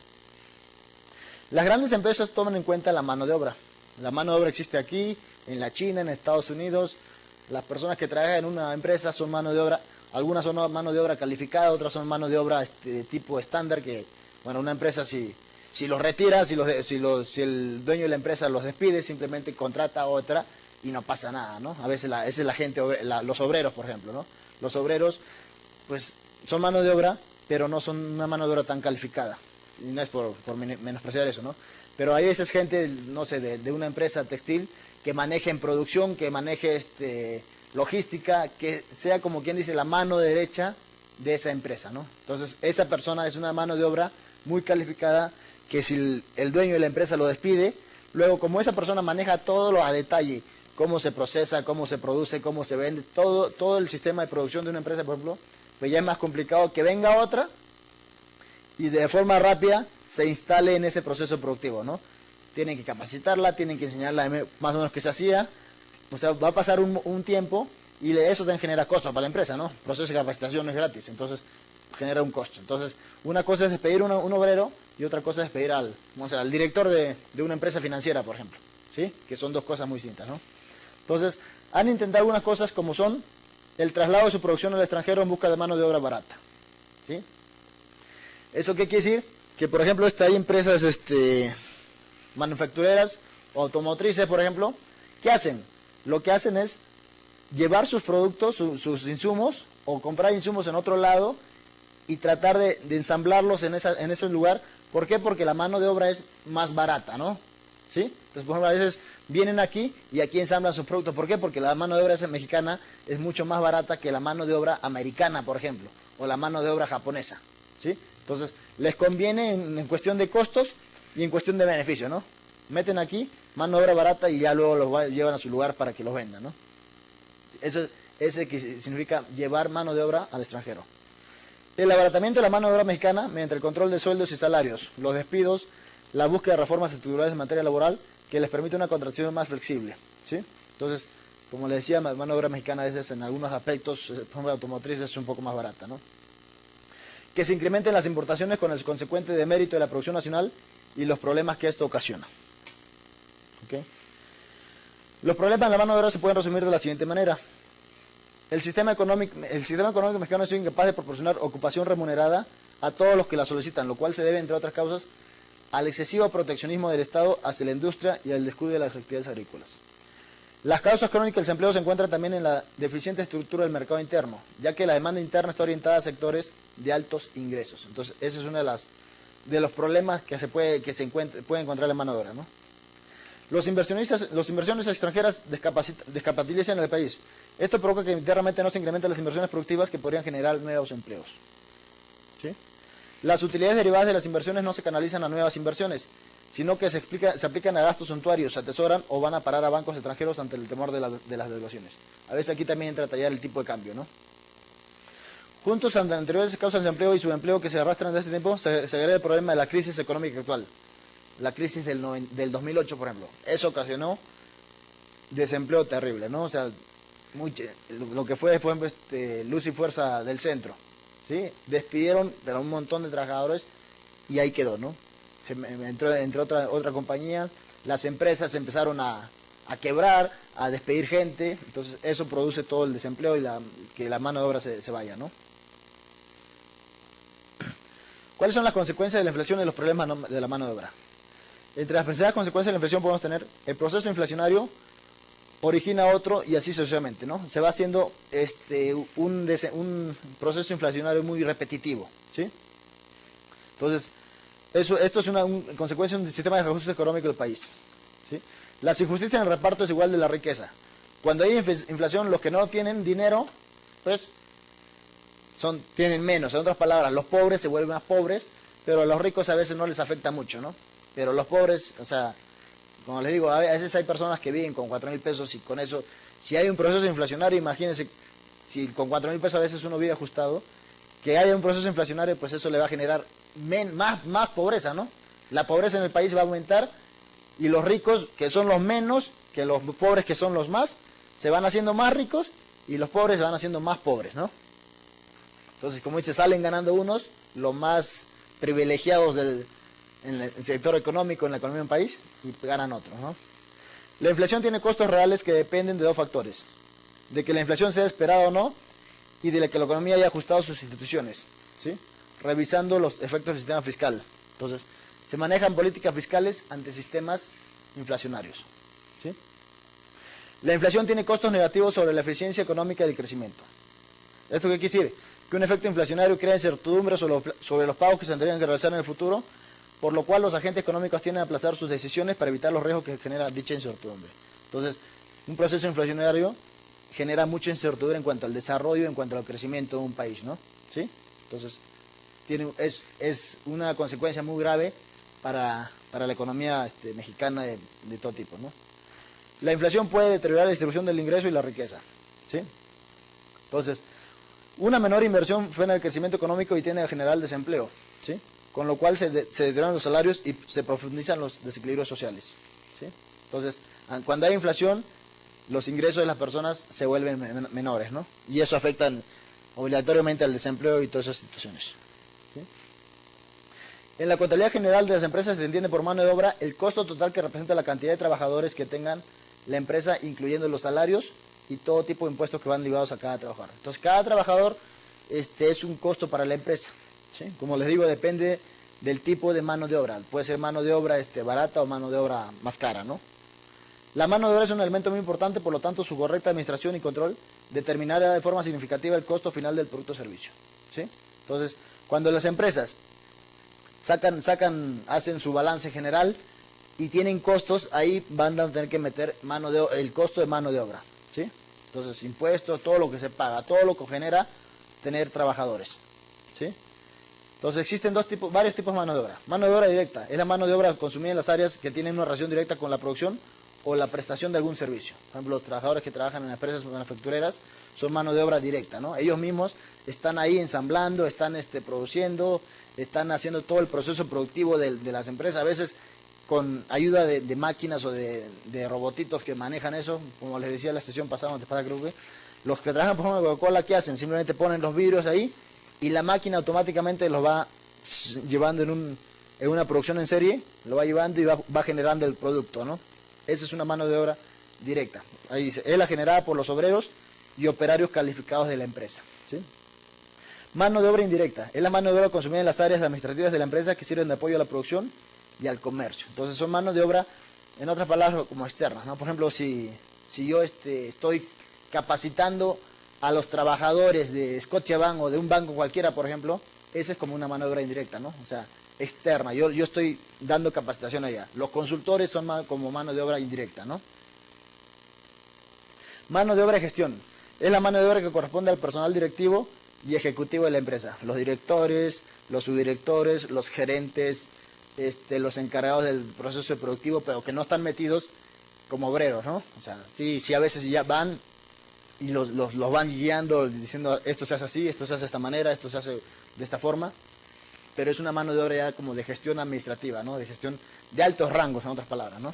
Las grandes empresas toman en cuenta la mano de obra. La mano de obra existe aquí, en la China, en Estados Unidos. Las personas que trabajan en una empresa son mano de obra. Algunas son mano de obra calificada, otras son mano de obra de tipo estándar, que, bueno, una empresa si los retira, si el dueño de la empresa los despide, simplemente contrata a otra y no pasa nada, ¿no? A veces esa es la gente, los obreros, por ejemplo, ¿no? Los obreros, pues, son mano de obra, pero no son una mano de obra tan calificada. Y no es por menospreciar eso, ¿no? Pero hay veces gente, no sé, de una empresa textil que maneje en producción, que maneje logística, que sea, como quien dice, la mano derecha de esa empresa, ¿no? Entonces, esa persona es una mano de obra muy calificada, que si el dueño de la empresa lo despide, luego, como esa persona maneja todo lo a detalle, cómo se procesa, cómo se produce, cómo se vende, todo el sistema de producción de una empresa, por ejemplo, pues ya es más complicado que venga otra y de forma rápida se instale en ese proceso productivo, ¿no? Tienen que capacitarla, tienen que enseñarla más o menos qué se hacía. O sea, va a pasar un tiempo y eso también genera costos para la empresa, ¿no? El proceso de capacitación no es gratis, entonces genera un costo. Entonces, una cosa es despedir un obrero y otra cosa es despedir al director de una empresa financiera, por ejemplo, ¿sí? Que son dos cosas muy distintas, ¿no? Entonces, han intentado algunas cosas como son el traslado de su producción al extranjero en busca de mano de obra barata, ¿sí? ¿Eso qué quiere decir? Que, por ejemplo, hay empresas manufactureras o automotrices, por ejemplo, ¿qué hacen? Lo que hacen es llevar sus productos, sus insumos, o comprar insumos en otro lado y tratar de ensamblarlos en ese lugar. ¿Por qué? Porque la mano de obra es más barata, ¿no? ¿Sí? Entonces, por ejemplo, a veces vienen aquí y aquí ensamblan sus productos. ¿Por qué? Porque la mano de obra mexicana es mucho más barata que la mano de obra americana, por ejemplo, o la mano de obra japonesa, ¿sí? Entonces, les conviene en cuestión de costos y en cuestión de beneficio, ¿no? Meten aquí mano de obra barata y ya luego los llevan a su lugar para que los vendan, ¿no? Ese que significa llevar mano de obra al extranjero. El abaratamiento de la mano de obra mexicana mediante el control de sueldos y salarios, los despidos, la búsqueda de reformas estructurales en materia laboral que les permite una contratación más flexible, ¿sí? Entonces, como les decía, la mano de obra mexicana a veces en algunos aspectos, por ejemplo, la automotriz es un poco más barata, ¿no? Que se incrementen las importaciones con el consecuente demérito de la producción nacional y los problemas que esto ocasiona. ¿Okay? Los problemas de la mano de obra se pueden resumir de la siguiente manera. El sistema económico mexicano es incapaz de proporcionar ocupación remunerada a todos los que la solicitan, lo cual se debe, entre otras causas, al excesivo proteccionismo del Estado hacia la industria y al descuido de las actividades agrícolas. Las causas crónicas del desempleo se encuentran también en la deficiente estructura del mercado interno, ya que la demanda interna está orientada a sectores de altos ingresos. Entonces, ese es uno de los problemas que puede encontrar la mano de obra, ¿no? Las inversiones extranjeras descapitalizan el país. Esto provoca que internamente no se incrementen las inversiones productivas que podrían generar nuevos empleos. ¿Sí? Las utilidades derivadas de las inversiones no se canalizan a nuevas inversiones, sino que se aplican a gastos suntuarios, se atesoran o van a parar a bancos extranjeros ante el temor de las devaluaciones. A veces aquí también entra a tallar el tipo de cambio, ¿no? Juntos ante las anteriores causas de empleo y subempleo que se arrastran desde este tiempo, se agrega el problema de la crisis económica actual. La crisis del 2008, por ejemplo. Eso ocasionó desempleo terrible, ¿no? O sea, lo que fue, por ejemplo, Luz y Fuerza del Centro, ¿sí? Despidieron pero un montón de trabajadores y ahí quedó, ¿no? Entró otra compañía, las empresas empezaron a quebrar, a despedir gente, entonces eso produce todo el desempleo y que la mano de obra se vaya, ¿no? ¿Cuáles son las consecuencias de la inflación y los problemas de la mano de obra? Entre las principales consecuencias de la inflación podemos tener el proceso inflacionario origina otro y así sucesivamente, ¿no? Se va haciendo un proceso inflacionario muy repetitivo, ¿sí? Entonces, esto es una consecuencia de un sistema de ajuste económico del país, ¿sí? Las injusticias en el reparto es igual de la riqueza. Cuando hay inflación, los que no tienen dinero, pues, tienen menos. En otras palabras, los pobres se vuelven más pobres, pero a los ricos a veces no les afecta mucho, ¿no? Pero los pobres, o sea, como les digo, a veces hay personas que viven con 4.000 pesos y con eso, si hay un proceso inflacionario, imagínense, si con 4.000 pesos a veces uno vive ajustado, que haya un proceso inflacionario, pues eso le va a generar más pobreza, ¿no? La pobreza en el país va a aumentar y los ricos, que son los menos, que los pobres, que son los más, se van haciendo más ricos y los pobres se van haciendo más pobres, ¿no? Entonces, como dice, salen ganando unos, los más privilegiados en el sector económico, en la economía de un país, y ganan otros, ¿no? La inflación tiene costos reales que dependen de dos factores: de que la inflación sea esperada o no, y de que la economía haya ajustado sus instituciones, ¿sí? Revisando los efectos del sistema fiscal. Entonces, se manejan políticas fiscales ante sistemas inflacionarios, ¿sí? La inflación tiene costos negativos sobre la eficiencia económica y el crecimiento. ¿Esto qué quiere decir? Que un efecto inflacionario crea incertidumbre sobre los pagos que se tendrían que realizar en el futuro, por lo cual los agentes económicos tienden a aplazar sus decisiones para evitar los riesgos que genera dicha incertidumbre. Entonces, un proceso inflacionario genera mucha incertidumbre en cuanto al desarrollo, en cuanto al crecimiento de un país, ¿no? ¿Sí? Entonces, es una consecuencia muy grave para la economía mexicana de todo tipo, ¿no? La inflación puede deteriorar la distribución del ingreso y la riqueza, ¿sí? Entonces, una menor inversión frena el crecimiento económico y tiende a generar desempleo, ¿sí? Con lo cual se deterioran los salarios y se profundizan los desequilibrios sociales, ¿sí? Entonces, cuando hay inflación, los ingresos de las personas se vuelven menores, ¿no? Y eso afecta obligatoriamente al desempleo y todas esas situaciones, ¿sí? En la contabilidad general de las empresas se entiende por mano de obra el costo total que representa la cantidad de trabajadores que tengan la empresa, incluyendo los salarios y todo tipo de impuestos que van ligados a cada trabajador. Entonces, cada trabajador es un costo para la empresa, ¿sí? Como les digo, depende del tipo de mano de obra. Puede ser mano de obra barata o mano de obra más cara, ¿no? La mano de obra es un elemento muy importante, por lo tanto, su correcta administración y control determinará de forma significativa el costo final del producto o servicio, ¿sí? Entonces, cuando las empresas hacen su balance general y tienen costos, ahí van a tener que meter el costo de mano de obra, ¿sí? Entonces, impuestos, todo lo que se paga, todo lo que genera tener trabajadores, ¿sí? Entonces, existen varios tipos de mano de obra. Mano de obra directa es la mano de obra consumida en las áreas que tienen una relación directa con la producción o la prestación de algún servicio. Por ejemplo, los trabajadores que trabajan en empresas manufactureras son mano de obra directa, ¿no? Ellos mismos están ahí ensamblando, están produciendo, están haciendo todo el proceso productivo de las empresas, a veces con ayuda de máquinas o de robotitos que manejan eso. Como les decía en la sesión pasada, creo que los que trabajan por ejemplo en Coca-Cola, ¿qué hacen? Simplemente ponen los vidrios ahí y la máquina automáticamente los va llevando en una producción en serie, lo va llevando y va generando el producto, ¿no? Esa es una mano de obra directa. Ahí dice, es la generada por los obreros y operarios calificados de la empresa, ¿sí? Mano de obra indirecta. Es la mano de obra consumida en las áreas administrativas de la empresa que sirven de apoyo a la producción y al comercio. Entonces son mano de obra, en otras palabras, como externas, ¿no? Por ejemplo, si yo estoy capacitando a los trabajadores de Scotiabank o de un banco cualquiera, por ejemplo, esa es como una mano de obra indirecta, ¿no? O sea, externa. Yo estoy dando capacitación allá. Los consultores son como mano de obra indirecta, ¿no? Mano de obra de gestión. Es la mano de obra que corresponde al personal directivo y ejecutivo de la empresa. Los directores, los subdirectores, los gerentes, los encargados del proceso productivo, pero que no están metidos como obreros, ¿no? O sea, sí a veces ya van y los van guiando, diciendo esto se hace así, esto se hace de esta manera, esto se hace de esta forma, pero es una mano de obra ya como de gestión administrativa, ¿no? De gestión de altos rangos, en otras palabras, ¿no?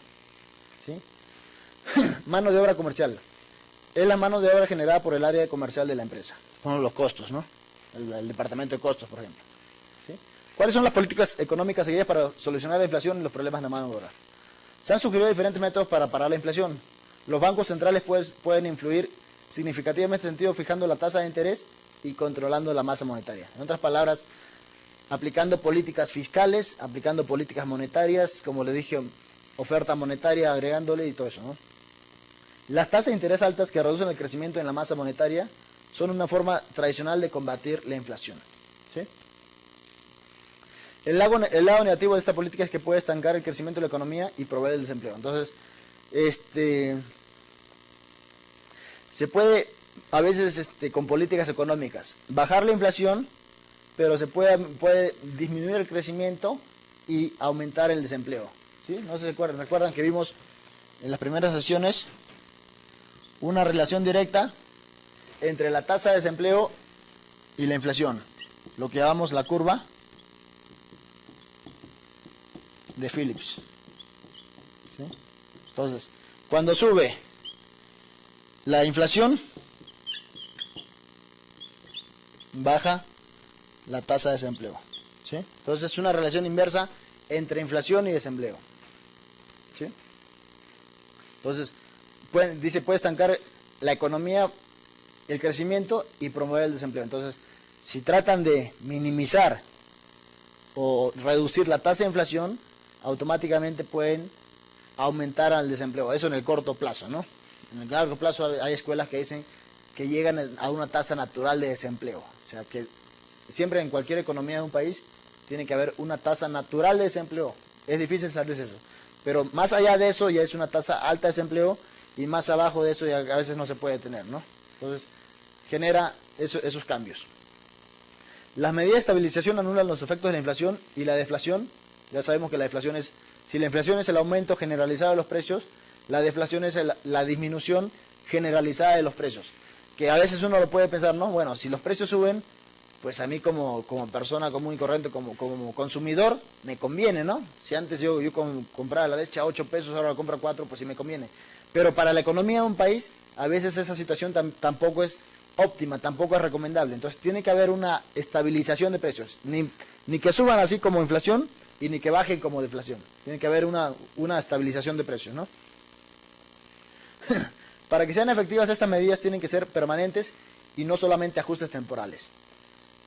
¿Sí? Mano de obra comercial. Es la mano de obra generada por el área comercial de la empresa. Son los costos, ¿no? El departamento de costos, por ejemplo. ¿Sí? ¿Cuáles son las políticas económicas seguidas para solucionar la inflación y los problemas de mano de obra? Se han sugerido diferentes métodos para parar la inflación. Los bancos centrales pueden influir significativamente en este sentido, fijando la tasa de interés y controlando la masa monetaria. En otras palabras, aplicando políticas fiscales, aplicando políticas monetarias, como le dije, oferta monetaria, agregándole y todo eso, ¿no? Las tasas de interés altas que reducen el crecimiento en la masa monetaria son una forma tradicional de combatir la inflación, ¿sí? El lado negativo de esta política es que puede estancar el crecimiento de la economía y promover el desempleo. Entonces, se puede, a veces con políticas económicas, bajar la inflación, pero se puede disminuir el crecimiento y aumentar el desempleo, ¿sí? No se recuerdan que vimos en las primeras sesiones una relación directa entre la tasa de desempleo y la inflación, lo que llamamos la curva de Phillips, ¿sí? Entonces, cuando sube la inflación, baja la tasa de desempleo, ¿sí? Entonces es una relación inversa entre inflación y desempleo, ¿sí? Entonces, puede estancar la economía, el crecimiento y promover el desempleo. Entonces, si tratan de minimizar o reducir la tasa de inflación, automáticamente pueden aumentar al desempleo. Eso en el corto plazo, ¿no? En el largo plazo hay escuelas que dicen que llegan a una tasa natural de desempleo. O sea, que siempre en cualquier economía de un país tiene que haber una tasa natural de desempleo. Es difícil saber eso. Pero más allá de eso ya es una tasa alta de desempleo y más abajo de eso ya a veces no se puede tener, ¿no? Entonces, genera esos cambios. Las medidas de estabilización anulan los efectos de la inflación y la deflación. Ya sabemos que la deflación si la inflación es el aumento generalizado de los precios, la deflación es la disminución generalizada de los precios. Que a veces uno lo puede pensar, ¿no? Bueno, si los precios suben, pues a mí como persona común y corriente, como consumidor, me conviene, ¿no? Si antes yo compraba la leche a 8 pesos, ahora la compro a 4, pues sí me conviene. Pero para la economía de un país, a veces esa situación tampoco es óptima, tampoco es recomendable. Entonces tiene que haber una estabilización de precios. Ni que suban así como inflación y ni que bajen como deflación. Tiene que haber una estabilización de precios, ¿no? Para que sean efectivas estas medidas tienen que ser permanentes y no solamente ajustes temporales,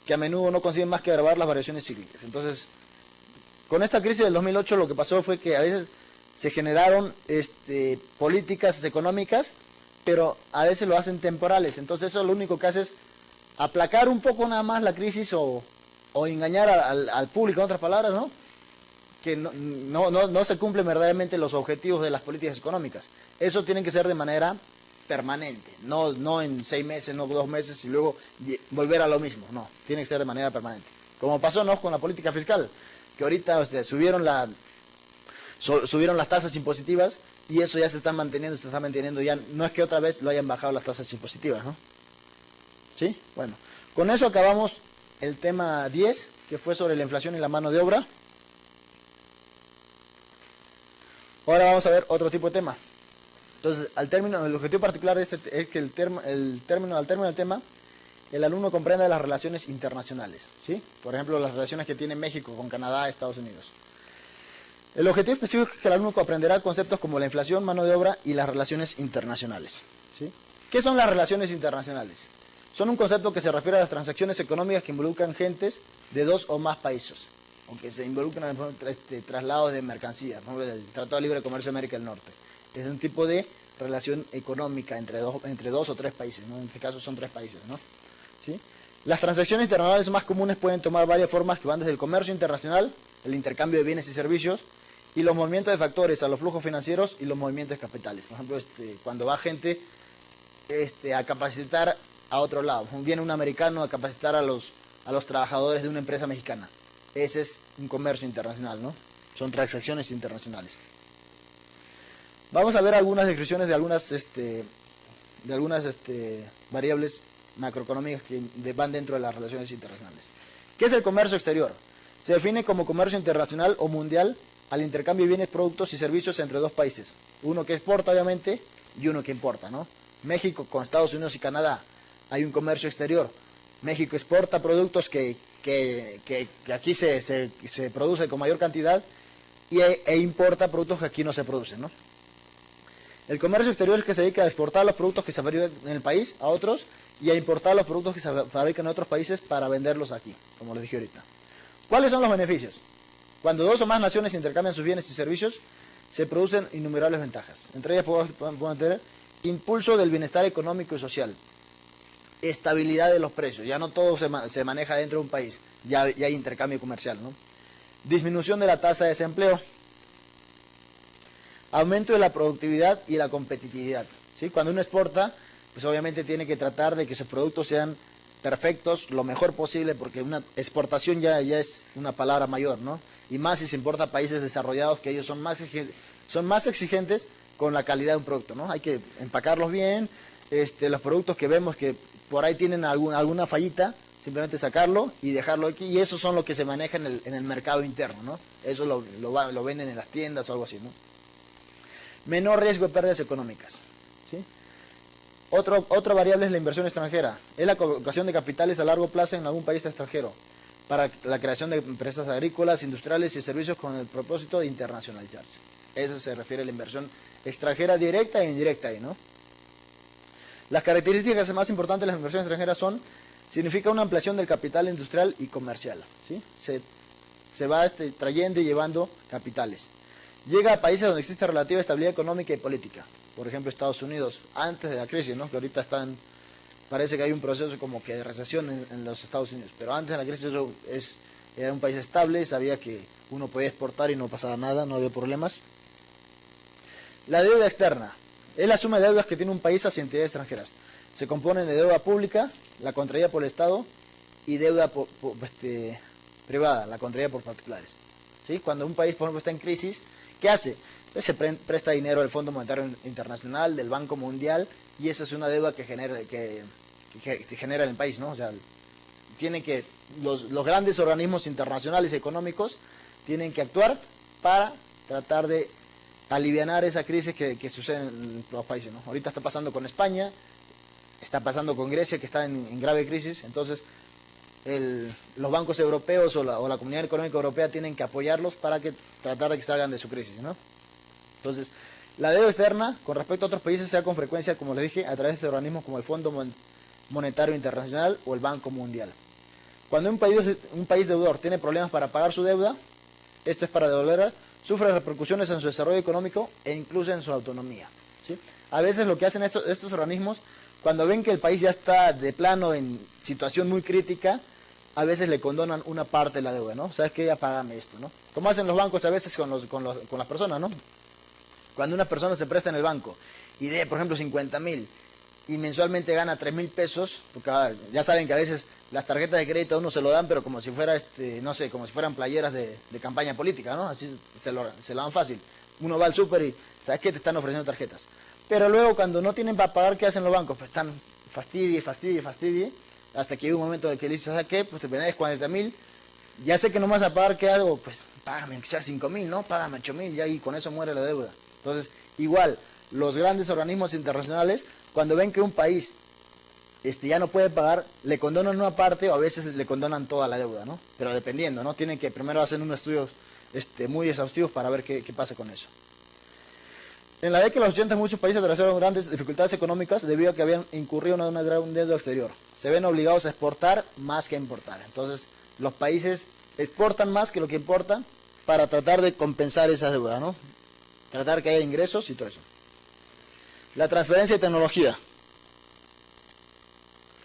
que a menudo no consiguen más que agravar las variaciones cíclicas. Entonces, con esta crisis del 2008 lo que pasó fue que a veces se generaron políticas económicas, pero a veces lo hacen temporales. Entonces eso lo único que hace es aplacar un poco nada más la crisis o engañar al público, en otras palabras, ¿no? Que no se cumplen verdaderamente los objetivos de las políticas económicas. Eso tiene que ser de manera permanente, no en 6 meses, no 2 meses y luego volver a lo mismo, no, tiene que ser de manera permanente. Como pasó, ¿no?, con la política fiscal, que ahorita subieron las tasas impositivas y eso ya se está manteniendo, ya no es que otra vez lo hayan bajado las tasas impositivas, ¿no? ¿Sí? Bueno, con eso acabamos el tema 10, que fue sobre la inflación y la mano de obra. Ahora vamos a ver otro tipo de tema. Entonces, el objetivo particular de es que al término del tema, el alumno comprenda las relaciones internacionales, ¿sí? Por ejemplo, las relaciones que tiene México con Canadá, Estados Unidos. El objetivo específico es que el alumno aprenderá conceptos como la inflación, mano de obra y las relaciones internacionales, ¿sí? ¿Qué son las relaciones internacionales? Son un concepto que se refiere a las transacciones económicas que involucran gentes de dos o más países, o que se involucran en traslados de mercancías, por ejemplo, el Tratado de Libre Comercio de América del Norte. Es un tipo de relación económica entre dos o tres países, ¿no? En este caso son tres países, ¿no? ¿Sí? Las transacciones internacionales más comunes pueden tomar varias formas que van desde el comercio internacional, el intercambio de bienes y servicios, y los movimientos de factores a los flujos financieros y los movimientos de capitales. Por ejemplo, cuando va gente a capacitar a otro lado, viene un americano a capacitar a los trabajadores de una empresa mexicana. Ese es un comercio internacional, ¿no? Son transacciones internacionales. Vamos a ver algunas descripciones de algunas variables macroeconómicas que van dentro de las relaciones internacionales. ¿Qué es el comercio exterior? Se define como comercio internacional o mundial al intercambio de bienes, productos y servicios entre dos países. Uno que exporta, obviamente, y uno que importa, ¿no? México con Estados Unidos y Canadá hay un comercio exterior. México exporta productos que aquí se produce con mayor cantidad e importa productos que aquí no se producen, ¿no? El comercio exterior es el que se dedica a exportar los productos que se fabrican en el país a otros y a importar los productos que se fabrican en otros países para venderlos aquí, como les dije ahorita. ¿Cuáles son los beneficios? Cuando dos o más naciones intercambian sus bienes y servicios, se producen innumerables ventajas. Entre ellas podemos tener impulso del bienestar económico y social, estabilidad de los precios, ya no todo se maneja dentro de un país, ya hay intercambio comercial, ¿no? Disminución de la tasa de desempleo, aumento de la productividad y la competitividad, ¿sí? Cuando uno exporta, pues obviamente tiene que tratar de que sus productos sean perfectos, lo mejor posible, porque una exportación ya es una palabra mayor, ¿no? Y más si se importa a países desarrollados, que ellos son más exigentes con la calidad de un producto, ¿no? Hay que empacarlos bien, los productos que vemos que por ahí tienen alguna fallita, simplemente sacarlo y dejarlo aquí, y eso son lo que se maneja en el mercado interno, ¿no? Eso lo venden en las tiendas o algo así, ¿no? Menor riesgo de pérdidas económicas, ¿sí? Otra variable es la inversión extranjera. Es la colocación de capitales a largo plazo en algún país extranjero para la creación de empresas agrícolas, industriales y servicios con el propósito de internacionalizarse. Eso se refiere a la inversión extranjera directa e indirecta ahí, ¿no? Las características más importantes de las inversiones extranjeras significa una ampliación del capital industrial y comercial, ¿sí? Se va trayendo y llevando capitales. Llega a países donde existe relativa estabilidad económica y política. Por ejemplo, Estados Unidos, antes de la crisis, ¿no? Que ahorita parece que hay un proceso como que de recesión en los Estados Unidos. Pero antes de la crisis era un país estable, sabía que uno podía exportar y no pasaba nada, no había problemas. La deuda externa es la suma de deudas que tiene un país hacia entidades extranjeras. Se compone de deuda pública, la contraída por el Estado, y deuda privada, la contraída por particulares, ¿sí? Cuando un país, por ejemplo, está en crisis, ¿qué hace? Pues se presta dinero del Fondo Monetario Internacional, del Banco Mundial, y esa es una deuda que se genera en el país, ¿no? O sea, los grandes organismos internacionales económicos tienen que actuar para tratar de alivianar esa crisis que sucede en los países, ¿no? Ahorita está pasando con España, está pasando con Grecia, que está en grave crisis. Entonces los bancos europeos o la Comunidad Económica Europea tienen que apoyarlos para tratar de que salgan de su crisis, ¿no? Entonces, la deuda externa con respecto a otros países se da con frecuencia, como les dije, a través de organismos como el Fondo Monetario Internacional o el Banco Mundial. Cuando un país deudor tiene problemas para pagar su deuda, esto es para devolverla, sufre repercusiones en su desarrollo económico e incluso en su autonomía, ¿sí? A veces lo que hacen estos organismos, cuando ven que el país ya está de plano en situación muy crítica, a veces le condonan una parte de la deuda, ¿no? ¿Sabes qué? Ya págame esto, ¿no? Como hacen los bancos a veces con las personas, ¿no? Cuando una persona se presta en el banco y debe, por ejemplo, 50,000 y mensualmente gana 3,000 pesos, porque ya saben que a veces las tarjetas de crédito a uno se lo dan, pero como si fuera, no sé, como si fueran playeras de campaña política, ¿no? Así se lo dan fácil. Uno va al súper y, ¿sabes qué? Te están ofreciendo tarjetas. Pero luego cuando no tienen para pagar, ¿qué hacen los bancos? Pues están fastidie, hasta que llega un momento en el que le dices, ¿sabes qué? Pues te vendes 40,000, ya sé que no me vas a pagar, ¿qué hago? Pues págame, aunque sea 5,000, ¿no? Págame 8,000, ya, y con eso muere la deuda. Entonces, igual, los grandes organismos internacionales, cuando ven que un país ya no puede pagar, le condonan una parte o a veces le condonan toda la deuda, ¿no? Pero dependiendo, ¿no? Tienen que primero hacer unos estudios muy exhaustivos para ver qué pasa con eso. En la década de los 80 muchos países atravesaron grandes dificultades económicas debido a que habían incurrido en una gran deuda exterior. Se ven obligados a exportar más que a importar. Entonces, los países exportan más que lo que importan para tratar de compensar esa deuda, ¿no? Tratar que haya ingresos y todo eso. La transferencia de tecnología.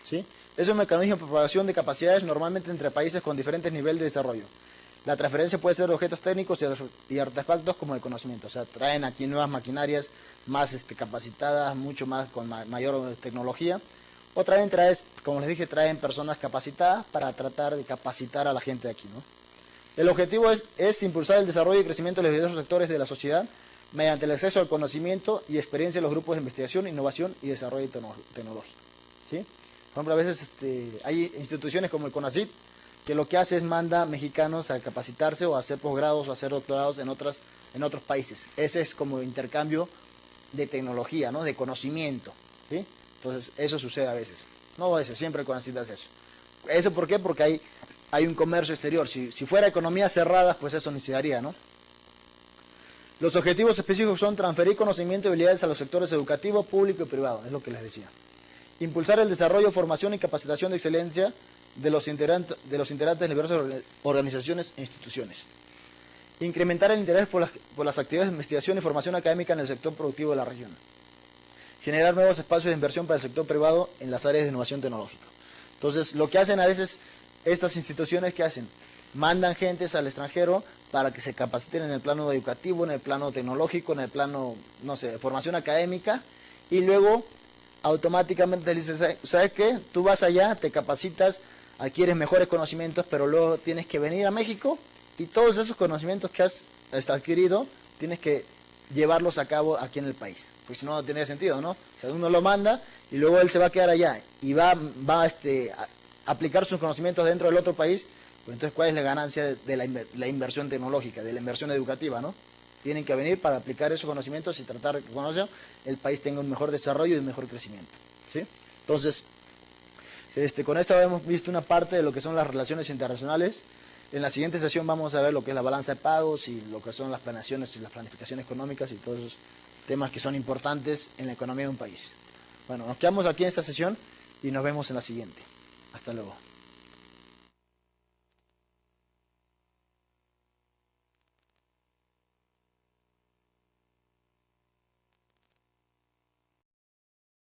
¿Sí? Es un mecanismo de propagación de capacidades normalmente entre países con diferentes niveles de desarrollo. La transferencia puede ser de objetos técnicos y artefactos como de conocimiento. O sea, traen aquí nuevas maquinarias más capacitadas, mucho más con mayor tecnología. O traen, como les dije, traen personas capacitadas para tratar de capacitar a la gente de aquí, ¿no? El objetivo es impulsar el desarrollo y crecimiento de los diversos sectores de la sociedad mediante el acceso al conocimiento y experiencia de los grupos de investigación, innovación y desarrollo tecnológico. ¿Sí? Por ejemplo, a veces hay instituciones como el CONACYT, que lo que hace es manda mexicanos a capacitarse o a hacer posgrados o a hacer doctorados en otros países. Ese es como intercambio de tecnología, ¿no? De conocimiento, ¿sí? Entonces, eso sucede a veces. No a veces, siempre el CONACYT hace eso. ¿Eso por qué? Porque hay un comercio exterior. Si fuera economías cerradas, pues eso ni se daría, ¿no? Los objetivos específicos son transferir conocimiento y habilidades a los sectores educativo, público y privado, es lo que les decía. Impulsar el desarrollo, formación y capacitación de excelencia de los integrantes de diversas organizaciones e instituciones. Incrementar el interés por las actividades de investigación y formación académica en el sector productivo de la región. Generar nuevos espacios de inversión para el sector privado en las áreas de innovación tecnológica. Entonces, lo que hacen a veces estas instituciones, ¿qué hacen? Mandan gentes al extranjero para que se capaciten en el plano educativo, en el plano tecnológico, en el plano, no sé, de formación académica, y luego automáticamente les dicen, ¿sabes qué? Tú vas allá, te capacitas, adquieres mejores conocimientos, pero luego tienes que venir a México y todos esos conocimientos que has adquirido, tienes que llevarlos a cabo aquí en el país. Pues si no, no tendría sentido, ¿no? O sea, uno lo manda y luego él se va a quedar allá y va a aplicar sus conocimientos dentro del otro país. Pues entonces, ¿cuál es la ganancia de la inversión tecnológica, de la inversión educativa, ¿no? Tienen que venir para aplicar esos conocimientos y tratar de que el país tenga un mejor desarrollo y un mejor crecimiento, ¿sí? Entonces, con esto hemos visto una parte de lo que son las relaciones internacionales. En la siguiente sesión vamos a ver lo que es la balanza de pagos y lo que son las planeaciones y las planificaciones económicas y todos esos temas que son importantes en la economía de un país. Bueno, nos quedamos aquí en esta sesión y nos vemos en la siguiente. Hasta luego.